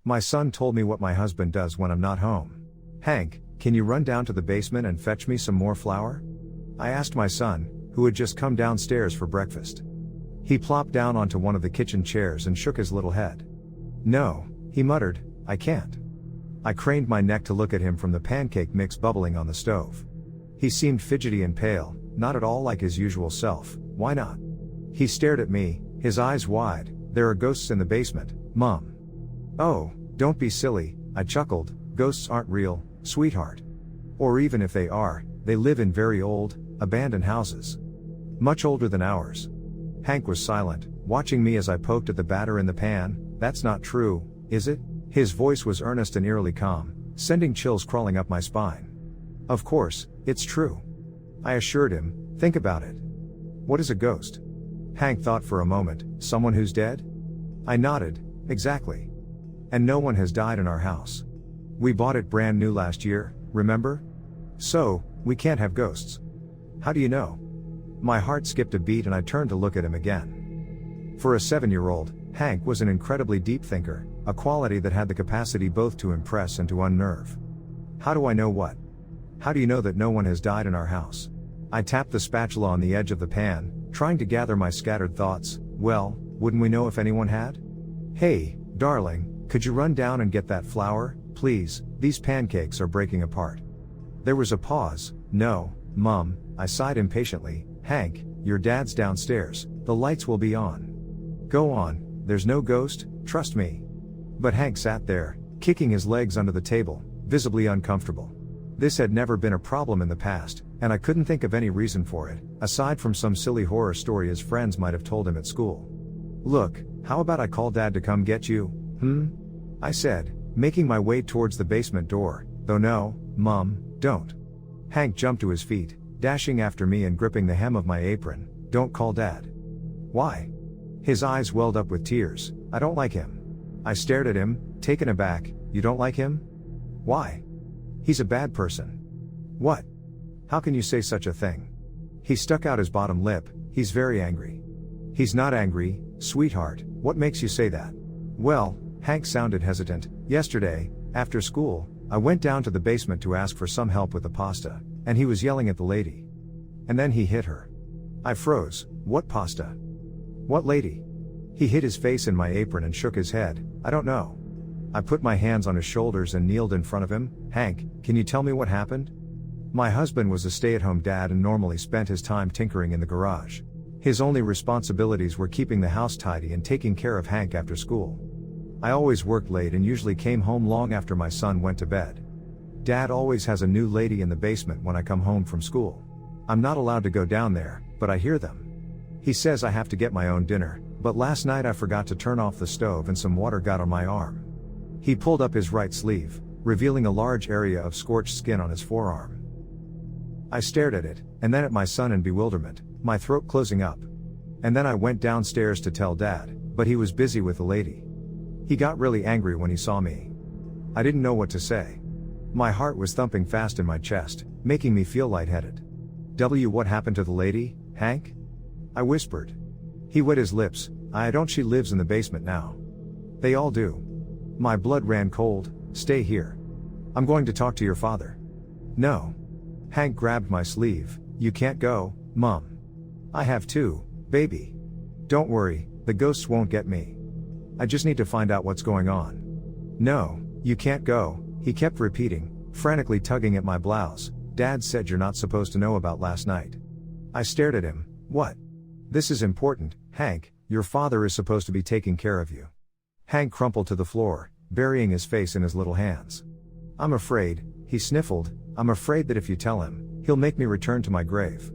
My son told me what my husband does when I'm not home. Hank, can you run down to the basement and fetch me some more flour? I asked my son, who had just come downstairs for breakfast. He plopped down onto one of the kitchen chairs and shook his little head. No, he muttered, I can't. I craned my neck to look at him from the pancake mix bubbling on the stove. He seemed fidgety and pale, not at all like his usual self. Why not? He stared at me, his eyes wide. There are ghosts in the basement, Mom. Oh, don't be silly, I chuckled. Ghosts aren't real, sweetheart. Or even if they are, they live in very old, abandoned houses. Much older than ours. Hank was silent, watching me as I poked at the batter in the pan. That's not true, is it? His voice was earnest and eerily calm, sending chills crawling up my spine. Of course, it's true. I assured him, think about it. What is a ghost? Hank thought for a moment, someone who's dead? I nodded, exactly. And no one has died in our house. We bought it brand new last year, remember? So, we can't have ghosts. How do you know? My heart skipped a beat and I turned to look at him again. For a 7-year-old, Hank was an incredibly deep thinker, a quality that had the capacity both to impress and to unnerve. How do I know what? How do you know that no one has died in our house? I tapped the spatula on the edge of the pan, trying to gather my scattered thoughts. Well, wouldn't we know if anyone had? Hey, darling, could you run down and get that flour, please? These pancakes are breaking apart. There was a pause. No, Mom, I sighed impatiently. Hank, your dad's downstairs, the lights will be on. Go on, there's no ghost, trust me. But Hank sat there, kicking his legs under the table, visibly uncomfortable. This had never been a problem in the past, and I couldn't think of any reason for it, aside from some silly horror story his friends might have told him at school. Look, how about I call Dad to come get you, I said, making my way towards the basement door, though no, Mom, don't. Hank jumped to his feet, dashing after me and gripping the hem of my apron. Don't call Dad. Why? His eyes welled up with tears. I don't like him. I stared at him, taken aback. You don't like him? Why? He's a bad person. What? How can you say such a thing? He stuck out his bottom lip. He's very angry. He's not angry, sweetheart. What makes you say that? Well, Hank sounded hesitant. Yesterday, after school, I went down to the basement to ask for some help with the pasta, and he was yelling at the lady. And then he hit her. I froze. What pasta? What lady? He hid his face in my apron and shook his head. I don't know. I put my hands on his shoulders and kneeled in front of him. Hank, can you tell me what happened? My husband was a stay-at-home dad and normally spent his time tinkering in the garage. His only responsibilities were keeping the house tidy and taking care of Hank after school. I always worked late and usually came home long after my son went to bed. Dad always has a new lady in the basement when I come home from school. I'm not allowed to go down there, but I hear them. He says I have to get my own dinner, but last night I forgot to turn off the stove and some water got on my arm. He pulled up his right sleeve, revealing a large area of scorched skin on his forearm. I stared at it, and then at my son in bewilderment, my throat closing up. And then I went downstairs to tell Dad, but he was busy with the lady. He got really angry when he saw me. I didn't know what to say. My heart was thumping fast in my chest, making me feel lightheaded. What happened to the lady, Hank? I whispered. He wet his lips. Don't she lives in the basement now? They all do. My blood ran cold. Stay here. I'm going to talk to your father. No. Hank grabbed my sleeve. You can't go, Mom. I have to, baby. Don't worry, the ghosts won't get me. I just need to find out what's going on. No, you can't go, he kept repeating, frantically tugging at my blouse. Dad said you're not supposed to know about last night. I stared at him. What? This is important, Hank, your father is supposed to be taking care of you. Hank crumpled to the floor, burying his face in his little hands. I'm afraid, he sniffled, I'm afraid that if you tell him, he'll make me return to my grave.